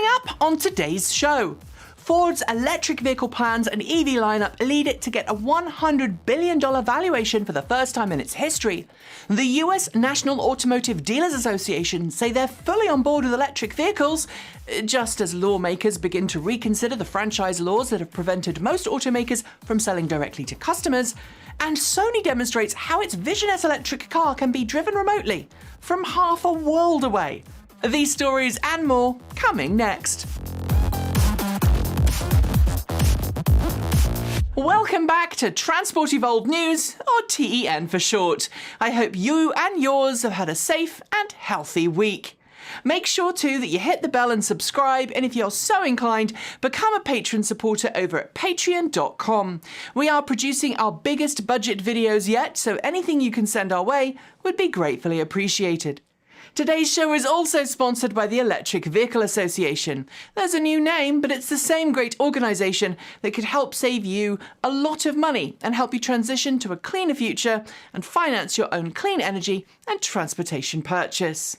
Coming up on today's show, Ford's electric vehicle plans and EV lineup lead it to get a $100 billion valuation for the first time in its history. The US National Automotive Dealers Association say they're fully on board with electric vehicles, just as lawmakers begin to reconsider the franchise laws that have prevented most automakers from selling directly to customers, and Sony demonstrates how its Vision S electric car can be driven remotely from half a world away. These stories and more coming next. Welcome back to Transport Evolved News, or TEN for short. I hope you and yours have had a safe and healthy week. Make sure too that you hit the bell and subscribe, and if you're so inclined, become a Patreon supporter over at patreon.com. We are producing our biggest budget videos yet, so anything you can send our way would be gratefully appreciated. Today's show is also sponsored by the Electric Vehicle Association. There's a new name, but it's the same great organisation that could help save you a lot of money and help you transition to a cleaner future and finance your own clean energy and transportation purchase.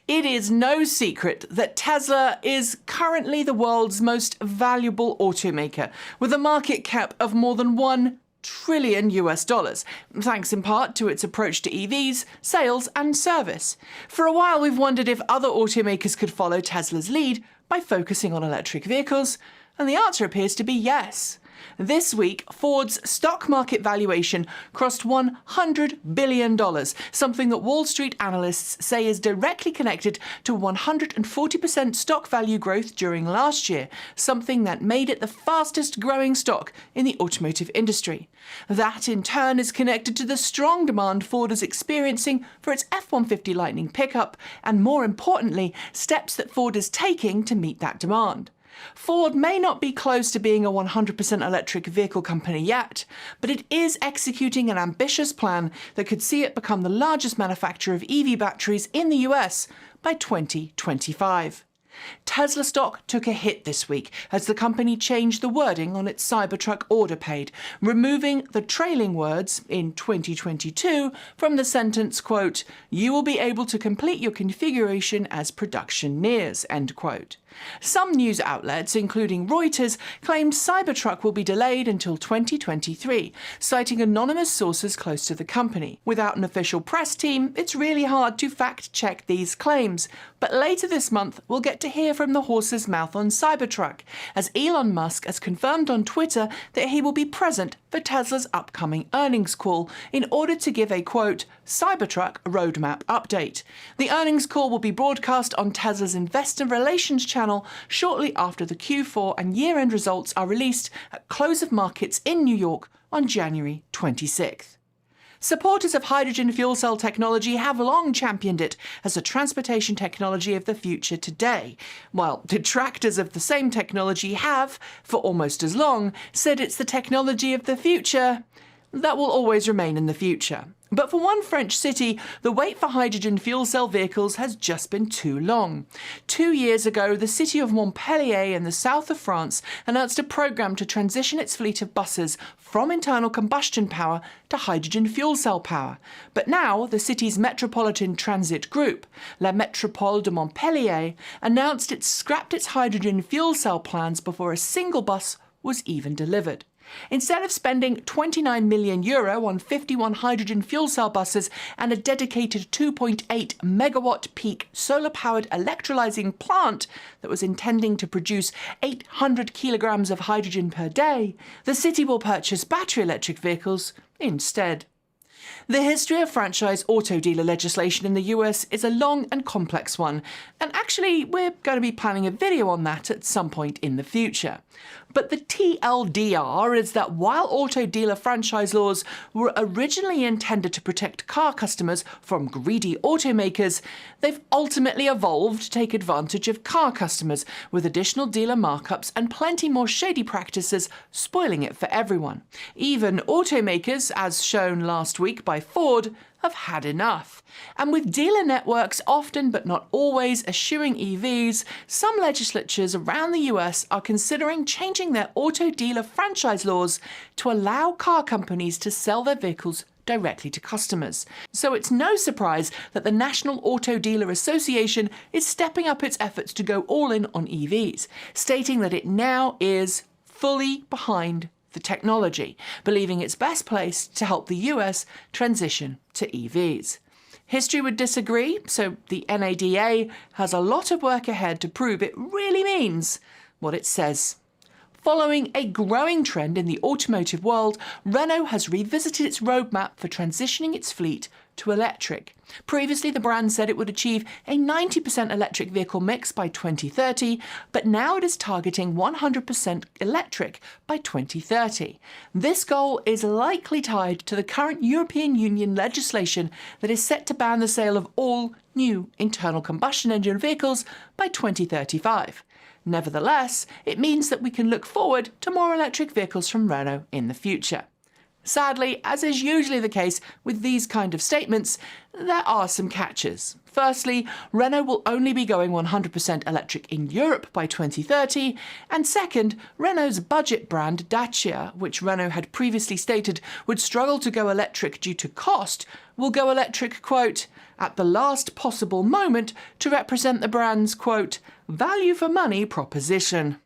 It is no secret that Tesla is currently the world's most valuable automaker, with a market cap of more than $1 trillion, thanks in part to its approach to EVs, sales and service. For a while we've wondered if other automakers could follow Tesla's lead by focusing on electric vehicles, and the answer appears to be yes. This week, Ford's stock market valuation crossed $100 billion, something that Wall Street analysts say is directly connected to 140% stock value growth during last year, something that made it the fastest growing stock in the automotive industry. That, in turn, is connected to the strong demand Ford is experiencing for its F-150 Lightning pickup, and more importantly, steps that Ford is taking to meet that demand. Ford may not be close to being a 100% electric vehicle company yet, but it is executing an ambitious plan that could see it become the largest manufacturer of EV batteries in the US by 2025. Tesla stock took a hit this week as the company changed the wording on its Cybertruck order paid, removing the trailing words in 2022 from the sentence, quote, "You will be able to complete your configuration as production nears," end quote. Some news outlets, including Reuters, claimed Cybertruck will be delayed until 2023, citing anonymous sources close to the company. Without an official press team, it's really hard to fact-check these claims. But later this month, we'll get to hear from the horse's mouth on Cybertruck, as Elon Musk has confirmed on Twitter that he will be present for Tesla's upcoming earnings call in order to give a, quote, Cybertruck roadmap update. The earnings call will be broadcast on Tesla's Investor Relations channel shortly after the Q4 and year-end results are released at close of markets in New York on January 26th. Supporters of hydrogen fuel cell technology have long championed it as a transportation technology of the future today, while detractors of the same technology have, for almost as long, said it's the technology of the future that will always remain in the future. But for one French city, the wait for hydrogen fuel cell vehicles has just been too long. 2 years ago, the city of Montpelier in the south of France announced a programme to transition its fleet of buses from internal combustion power to hydrogen fuel cell power. But now, the city's metropolitan transit group, La Métropole de Montpellier, announced it scrapped its hydrogen fuel cell plans before a single bus was even delivered. Instead of spending €29 million on 51 hydrogen fuel cell buses and a dedicated 2.8 megawatt peak solar-powered electrolyzing plant that was intending to produce 800 kilograms of hydrogen per day, the city will purchase battery electric vehicles instead. The history of franchise auto dealer legislation in the US is a long and complex one, and actually we're going to be planning a video on that at some point in the future. But the TLDR is that while auto dealer franchise laws were originally intended to protect car customers from greedy automakers, they've ultimately evolved to take advantage of car customers, with additional dealer markups and plenty more shady practices spoiling it for everyone. Even automakers, as shown last week by Ford, have had enough. And with dealer networks often but not always eschewing EVs, some legislatures around the US are considering changing their auto dealer franchise laws to allow car companies to sell their vehicles directly to customers. So it's no surprise that the National Auto Dealer Association is stepping up its efforts to go all in on EVs, stating that it now is fully behind the technology, believing it's best placed to help the US transition to EVs. History would disagree, so the NADA has a lot of work ahead to prove it really means what it says. Following a growing trend in the automotive world, Renault has revisited its roadmap for transitioning its fleet to electric. Previously, the brand said it would achieve a 90% electric vehicle mix by 2030, but now it is targeting 100% electric by 2030. This goal is likely tied to the current European Union legislation that is set to ban the sale of all new internal combustion engine vehicles by 2035. Nevertheless, it means that we can look forward to more electric vehicles from Renault in the future. Sadly, as is usually the case with these kind of statements, there are some catches. Firstly, Renault will only be going 100% electric in Europe by 2030, and second, Renault's budget brand Dacia, which Renault had previously stated would struggle to go electric due to cost, will go electric, quote, at the last possible moment to represent the brand's, quote, value for money proposition.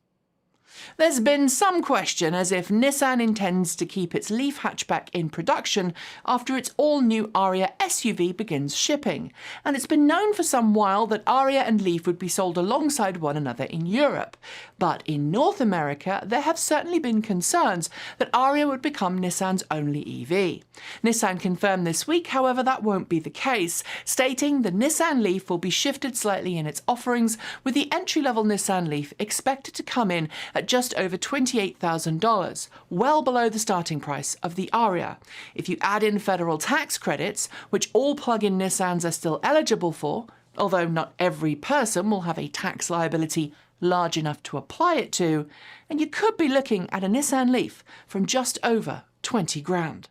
There's been some question as if Nissan intends to keep its LEAF hatchback in production after its all-new Ariya SUV begins shipping, and it's been known for some while that Ariya and LEAF would be sold alongside one another in Europe. But in North America, there have certainly been concerns that Ariya would become Nissan's only EV. Nissan confirmed this week, however, that won't be the case, stating the Nissan LEAF will be shifted slightly in its offerings, with the entry-level Nissan LEAF expected to come in at just over $28,000, well below the starting price of the Ariya. If you add in federal tax credits, which all plug-in Nissans are still eligible for, although not every person will have a tax liability large enough to apply it to, and you could be looking at a Nissan LEAF from just over 20 grand.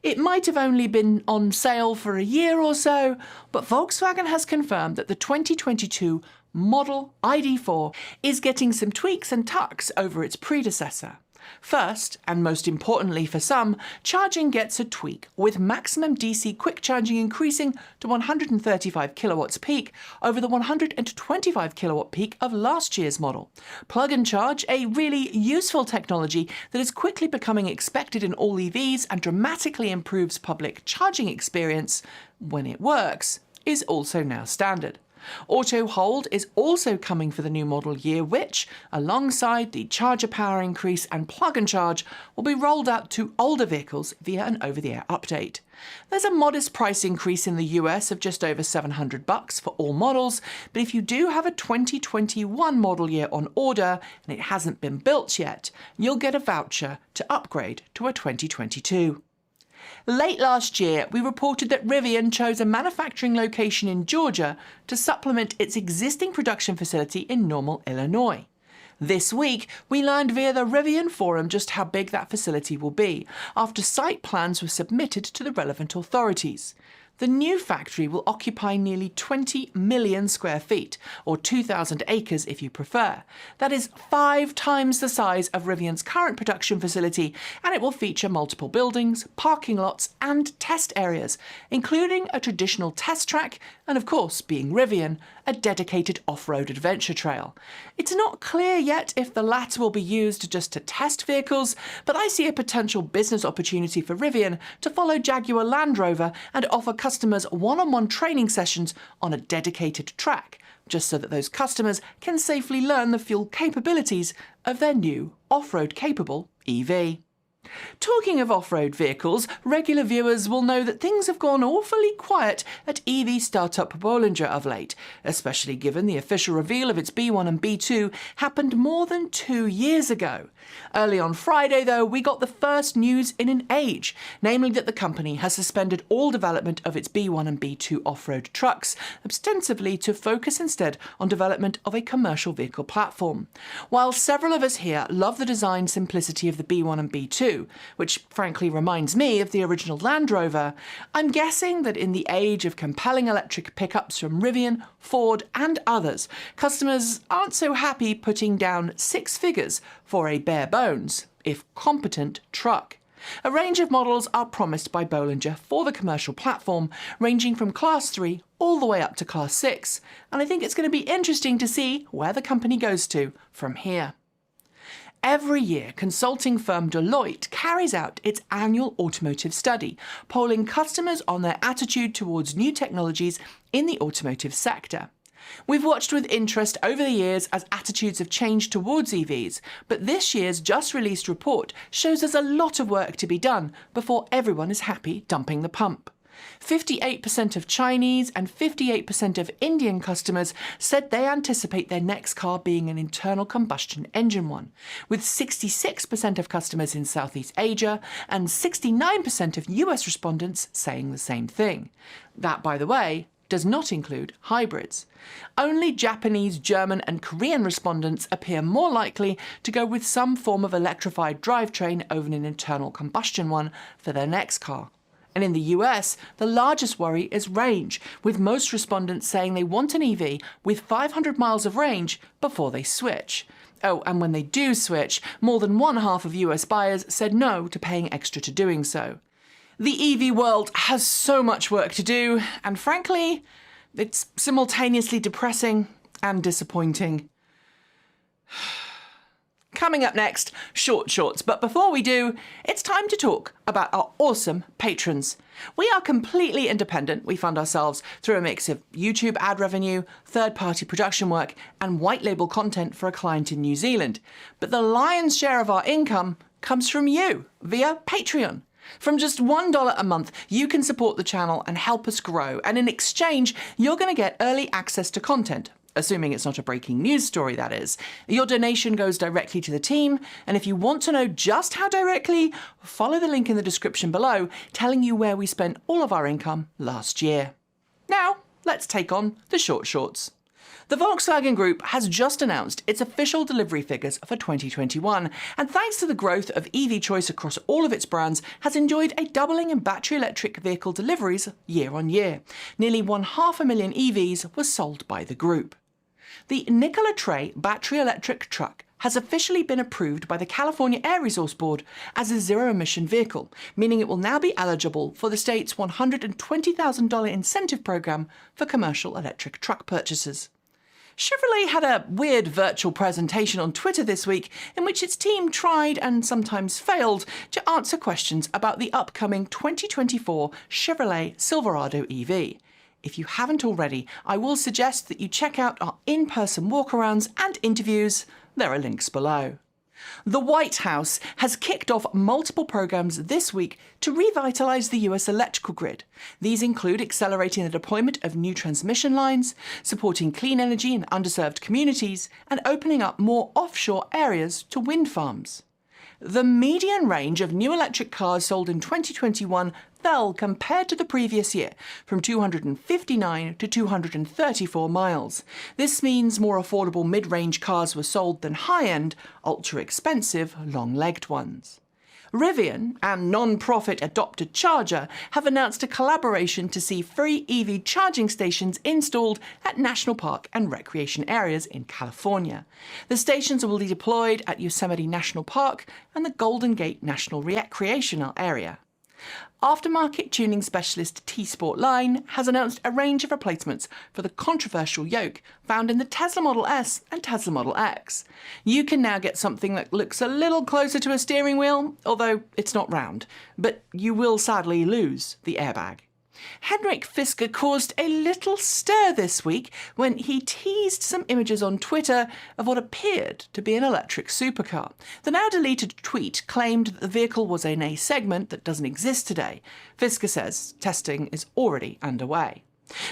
It might have only been on sale for a year or so, but Volkswagen has confirmed that the 2022 model ID.4 is getting some tweaks and tucks over its predecessor. First, and most importantly for some, charging gets a tweak, with maximum DC quick charging increasing to 135 kilowatts peak over the 125 kilowatt peak of last year's model. Plug and charge, a really useful technology that is quickly becoming expected in all EVs and dramatically improves public charging experience when it works, is also now standard. Auto hold is also coming for the new model year, which, alongside the charger power increase and plug and charge, will be rolled out to older vehicles via an over-the-air update. There's a modest price increase in the US of just over $700 for all models, but if you do have a 2021 model year on order and it hasn't been built yet, you'll get a voucher to upgrade to a 2022. Late last year, we reported that Rivian chose a manufacturing location in Georgia to supplement its existing production facility in Normal, Illinois. This week, we learned via the Rivian forum just how big that facility will be, after site plans were submitted to the relevant authorities. The new factory will occupy nearly 20 million square feet, or 2,000 acres if you prefer. That is 5 times the size of Rivian's current production facility, and it will feature multiple buildings, parking lots, and test areas, including a traditional test track, and of course, being Rivian, a dedicated off-road adventure trail. It's not clear yet if the latter will be used just to test vehicles, but I see a potential business opportunity for Rivian to follow Jaguar Land Rover and offer customers one-on-one training sessions on a dedicated track, just so that those customers can safely learn the fuel capabilities of their new off-road capable EV. Talking of off-road vehicles, regular viewers will know that things have gone awfully quiet at EV startup Bollinger of late, especially given the official reveal of its B1 and B2 happened more than 2 years ago. Early on Friday, though, we got the first news in an age, namely that the company has suspended all development of its B1 and B2 off-road trucks, ostensibly to focus instead on development of a commercial vehicle platform. While several of us here love the design simplicity of the B1 and B2, which frankly reminds me of the original Land Rover, I'm guessing that in the age of compelling electric pickups from Rivian, Ford and others, customers aren't so happy putting down 6 figures for a bare bones, if competent, truck. A range of models are promised by Bollinger for the commercial platform, ranging from Class 3 all the way up to Class 6, and I think it's going to be interesting to see where the company goes to from here. Every year, consulting firm Deloitte carries out its annual automotive study, polling customers on their attitude towards new technologies in the automotive sector. We've watched with interest over the years as attitudes have changed towards EVs, but this year's just-released report shows there's a lot of work to be done before everyone is happy dumping the pump. 58% of Chinese and 58% of Indian customers said they anticipate their next car being an internal combustion engine one, with 66% of customers in Southeast Asia and 69% of US respondents saying the same thing. That, by the way, does not include hybrids. Only Japanese, German and Korean respondents appear more likely to go with some form of electrified drivetrain over an internal combustion one for their next car. And in the US, the largest worry is range, with most respondents saying they want an EV with 500 miles of range before they switch. Oh, and when they do switch, more than one half of US buyers said no to paying extra to doing so. The EV world has so much work to do, and frankly, it's simultaneously depressing and disappointing. Coming up next, short shorts. But before we do, it's time to talk about our awesome patrons. We are completely independent. We fund ourselves through a mix of YouTube ad revenue, third-party production work, and white label content for a client in New Zealand. But the lion's share of our income comes from you via Patreon. From just $1 a month, you can support the channel and help us grow. And in exchange, you're going to get early access to content. Assuming it's not a breaking news story, that is. Your donation goes directly to the team, and if you want to know just how directly, follow the link in the description below telling you where we spent all of our income last year. Now, let's take on the short shorts. The Volkswagen Group has just announced its official delivery figures for 2021, and thanks to the growth of EV choice across all of its brands, has enjoyed a doubling in battery electric vehicle deliveries year on year. Nearly 500,000 EVs were sold by the group. The Nikola Tré battery electric truck has officially been approved by the California Air Resources Board as a zero-emission vehicle, meaning it will now be eligible for the state's $120,000 incentive program for commercial electric truck purchases. Chevrolet had a weird virtual presentation on Twitter this week in which its team tried and sometimes failed to answer questions about the upcoming 2024 Chevrolet Silverado EV. If you haven't already, I will suggest that you check out our in-person walkarounds and interviews. There are links below. The White House has kicked off multiple programs this week to revitalise the US electrical grid. These include accelerating the deployment of new transmission lines, supporting clean energy in underserved communities, and opening up more offshore areas to wind farms. The median range of new electric cars sold in 2021 fell compared to the previous year, from 259 to 234 miles. This means more affordable mid-range cars were sold than high-end, ultra-expensive, long-legged ones. Rivian and non-profit Adopted Charger have announced a collaboration to see free EV charging stations installed at national park and recreation areas in California. The stations will be deployed at Yosemite National Park and the Golden Gate National Recreational Area. Aftermarket tuning specialist TSportLine has announced a range of replacements for the controversial Yoke found in the Tesla Model S and Tesla Model X. You can now get something that looks a little closer to a steering wheel, although it's not round, but you will sadly lose the airbag. Henrik Fisker caused a little stir this week when he teased some images on Twitter of what appeared to be an electric supercar. The now deleted tweet claimed that the vehicle was in a segment that doesn't exist today. Fisker says testing is already underway.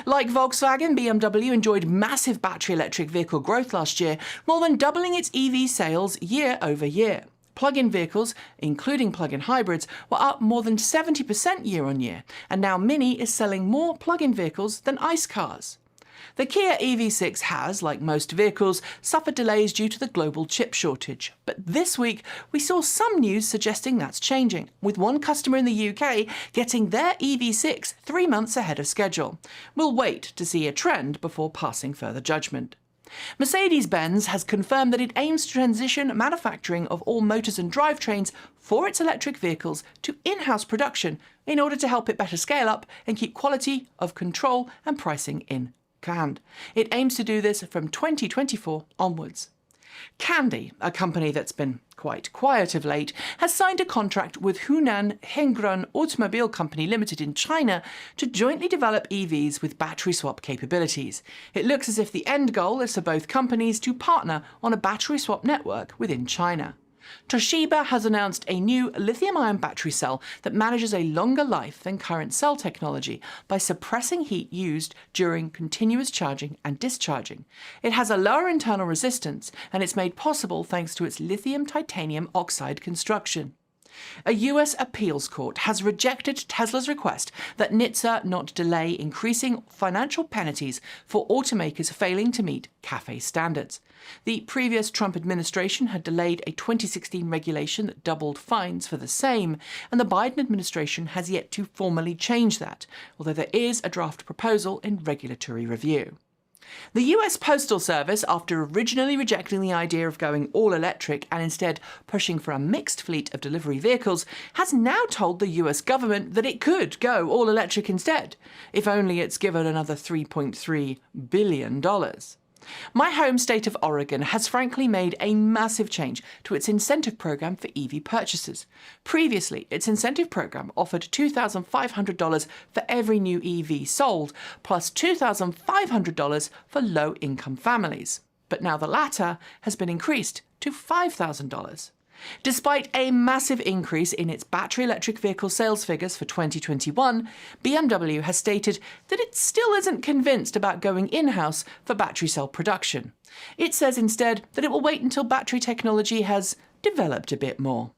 Like Volkswagen, BMW enjoyed massive battery electric vehicle growth last year, more than doubling its EV sales year over year. Plug-in vehicles, including plug-in hybrids, were up more than 70% year-on-year, and now Mini is selling more plug-in vehicles than ICE cars. The Kia EV6 has, like most vehicles, suffered delays due to the global chip shortage. But this week, we saw some news suggesting that's changing, with one customer in the UK getting their EV6 3 months ahead of schedule. We'll wait to see a trend before passing further judgment. Mercedes-Benz has confirmed that it aims to transition manufacturing of all motors and drivetrains for its electric vehicles to in-house production in order to help it better scale up and keep quality of control and pricing in hand. It aims to do this from 2024 onwards. Kandi, a company that's been quite quiet of late, has signed a contract with Hunan Hengrun Automobile Company Limited in China to jointly develop EVs with battery swap capabilities. It looks as if the end goal is for both companies to partner on a battery swap network within China. Toshiba has announced a new lithium-ion battery cell that manages a longer life than current cell technology by suppressing heat used during continuous charging and discharging. It has a lower internal resistance, and it's made possible thanks to its lithium titanium oxide construction. A US appeals court has rejected Tesla's request that NHTSA not delay increasing financial penalties for automakers failing to meet CAFE standards. The previous Trump administration had delayed a 2016 regulation that doubled fines for the same, and the Biden administration has yet to formally change that, although there is a draft proposal in regulatory review. The US Postal Service, after originally rejecting the idea of going all-electric and instead pushing for a mixed fleet of delivery vehicles, has now told the US government that it could go all-electric instead, if only it's given another $3.3 billion. My home state of Oregon has frankly made a massive change to its incentive program for EV purchases. Previously, its incentive program offered $2,500 for every new EV sold, plus $2,500 for low-income families. But now the latter has been increased to $5,000. Despite a massive increase in its battery electric vehicle sales figures for 2021, BMW has stated that it still isn't convinced about going in-house for battery cell production. It says instead that it will wait until battery technology has developed a bit more.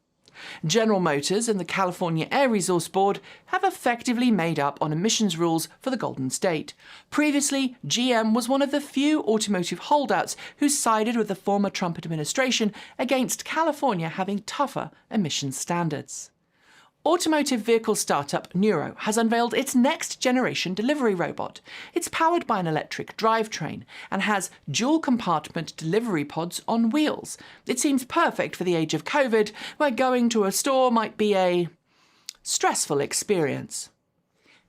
General Motors and the California Air Resources Board have effectively made up on emissions rules for the Golden State. Previously, GM was one of the few automotive holdouts who sided with the former Trump administration against California having tougher emissions standards. Automotive vehicle startup Nuro has unveiled its next-generation delivery robot. It's powered by an electric drivetrain and has dual-compartment delivery pods on wheels. It seems perfect for the age of COVID, where going to a store might be a stressful experience.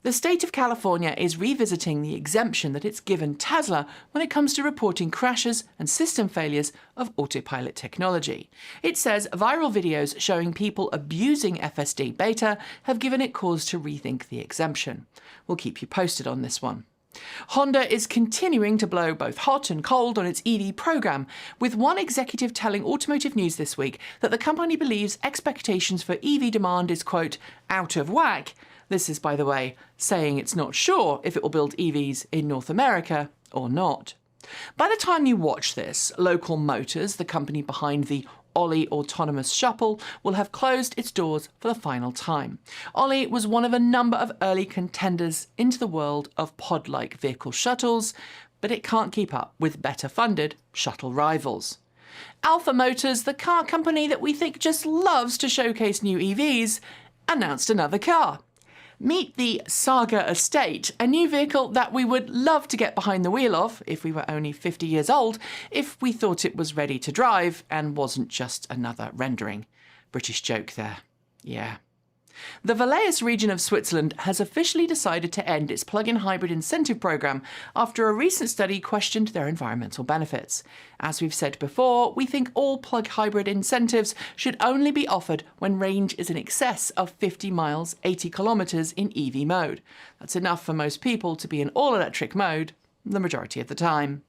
The state of California is revisiting the exemption that it's given Tesla when it comes to reporting crashes and system failures of autopilot technology. It says viral videos showing people abusing FSD Beta have given it cause to rethink the exemption. We'll keep you posted on this one. Honda is continuing to blow both hot and cold on its EV program, with one executive telling Automotive News this week that the company believes expectations for EV demand is, quote, out of whack. This is, by the way, saying it's not sure if it will build EVs in North America or not. By the time you watch this, Local Motors, the company behind the Olli autonomous shuttle, will have closed its doors for the final time. Olli was one of a number of early contenders into the world of pod-like vehicle shuttles, but it can't keep up with better-funded shuttle rivals. Alpha Motors, the car company that we think just loves to showcase new EVs, announced another car. Meet the Saga Estate, a new vehicle that we would love to get behind the wheel of if we were only 50 years old, if we thought it was ready to drive and wasn't just another rendering. British joke there. Yeah. The Valais region of Switzerland has officially decided to end its plug-in hybrid incentive program after a recent study questioned their environmental benefits. As we've said before, we think all plug hybrid incentives should only be offered when range is in excess of 50 miles, 80 kilometres in EV mode. That's enough for most people to be in all-electric mode the majority of the time.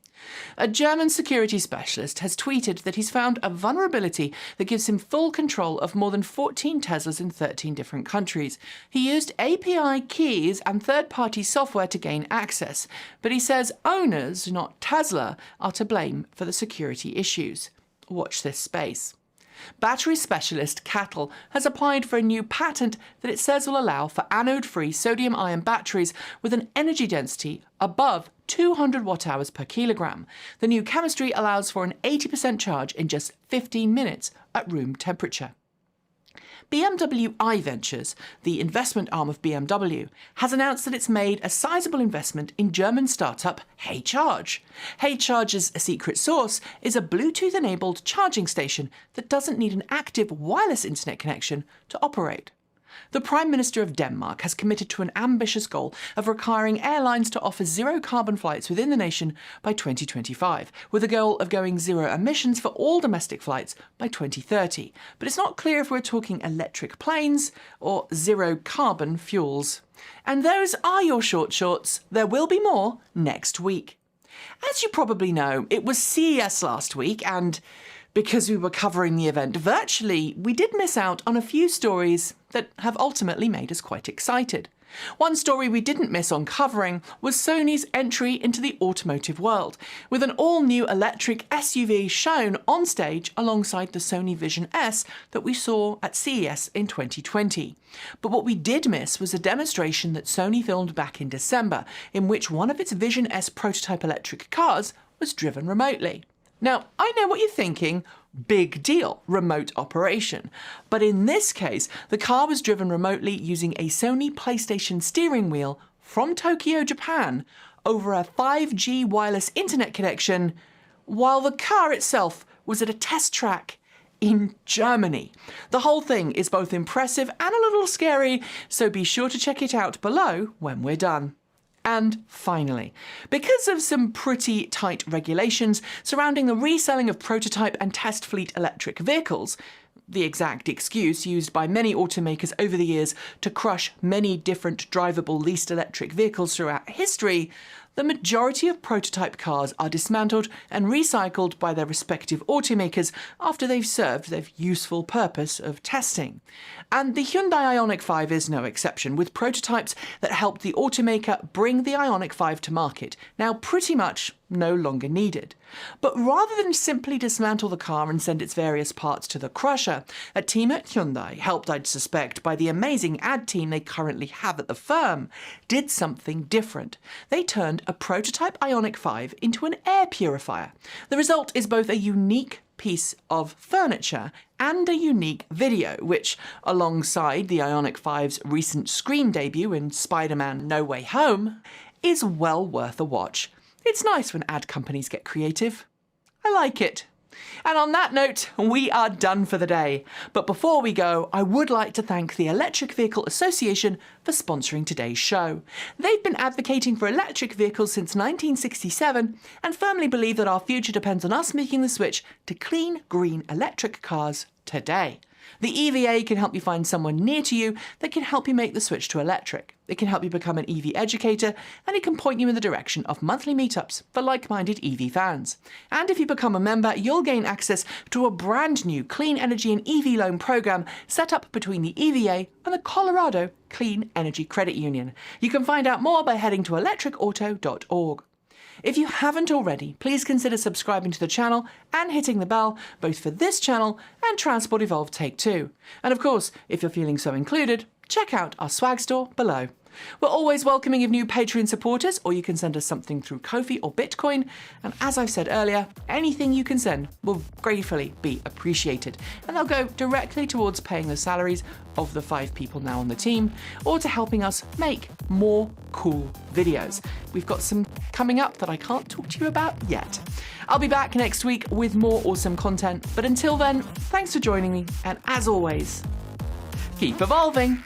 A German security specialist has tweeted that he's found a vulnerability that gives him full control of more than 14 Teslas in 13 different countries. He used API keys and third-party software to gain access, but he says owners, not Tesla, are to blame for the security issues. Watch this space. Battery specialist Cattle has applied for a new patent that it says will allow for anode-free sodium-ion batteries with an energy density above 200 watt-hours per kilogram. The new chemistry allows for an 80% charge in just 15 minutes at room temperature. BMW I Ventures, the investment arm of BMW, has announced that it's made a sizable investment in German startup HeyCharge. HeyCharge's secret sauce is a Bluetooth-enabled charging station that doesn't need an active wireless internet connection to operate. The Prime Minister of Denmark has committed to an ambitious goal of requiring airlines to offer zero-carbon flights within the nation by 2025, with a goal of going zero emissions for all domestic flights by 2030. But it's not clear if we're talking electric planes or zero-carbon fuels. And those are your short shorts. There will be more next week. As you probably know, it was CES last week, and because we were covering the event virtually, we did miss out on a few stories that have ultimately made us quite excited. One story we didn't miss on covering was Sony's entry into the automotive world, with an all-new electric SUV shown on stage alongside the Sony Vision S that we saw at CES in 2020. But what we did miss was a demonstration that Sony filmed back in December, in which one of its Vision S prototype electric cars was driven remotely. Now, I know what you're thinking, big deal, remote operation. But in this case, the car was driven remotely using a Sony PlayStation steering wheel from Tokyo, Japan, over a 5G wireless internet connection, while the car itself was at a test track in Germany. The whole thing is both impressive and a little scary, so be sure to check it out below when we're done. And finally, because of some pretty tight regulations surrounding the reselling of prototype and test fleet electric vehicles, the exact excuse used by many automakers over the years to crush many different drivable leased electric vehicles throughout history, the majority of prototype cars are dismantled and recycled by their respective automakers after they've served their useful purpose of testing. And the Hyundai Ioniq 5 is no exception, with prototypes that helped the automaker bring the Ioniq 5 to market, now pretty much no longer needed. But rather than simply dismantle the car and send its various parts to the crusher, a team at Hyundai, helped I'd suspect by the amazing ad team they currently have at the firm, did something different. They turned a prototype Ioniq 5 into an air purifier. The result is both a unique piece of furniture and a unique video, which, alongside the Ioniq 5's recent screen debut in Spider-Man No Way Home, is well worth a watch. It's nice when ad companies get creative. I like it. And on that note, we are done for the day. But before we go, I would like to thank the Electric Vehicle Association for sponsoring today's show. They've been advocating for electric vehicles since 1967 and firmly believe that our future depends on us making the switch to clean, green electric cars today. The EVA can help you find someone near to you that can help you make the switch to electric. It can help you become an EV educator, and it can point you in the direction of monthly meetups for like-minded EV fans. And if you become a member, you'll gain access to a brand new clean energy and EV loan program set up between the EVA and the Colorado Clean Energy Credit Union. You can find out more by heading to electricauto.org. If you haven't already, please consider subscribing to the channel and hitting the bell, both for this channel and Transport Evolved Take 2. And of course, if you're feeling so included, check out our swag store below. We're always welcoming of new Patreon supporters, or you can send us something through Ko-fi or Bitcoin. And as I've said earlier, anything you can send will gratefully be appreciated. And they'll go directly towards paying the salaries of the 5 people now on the team, or to helping us make more cool videos. We've got some coming up that I can't talk to you about yet. I'll be back next week with more awesome content. But until then, thanks for joining me. And as always, keep evolving.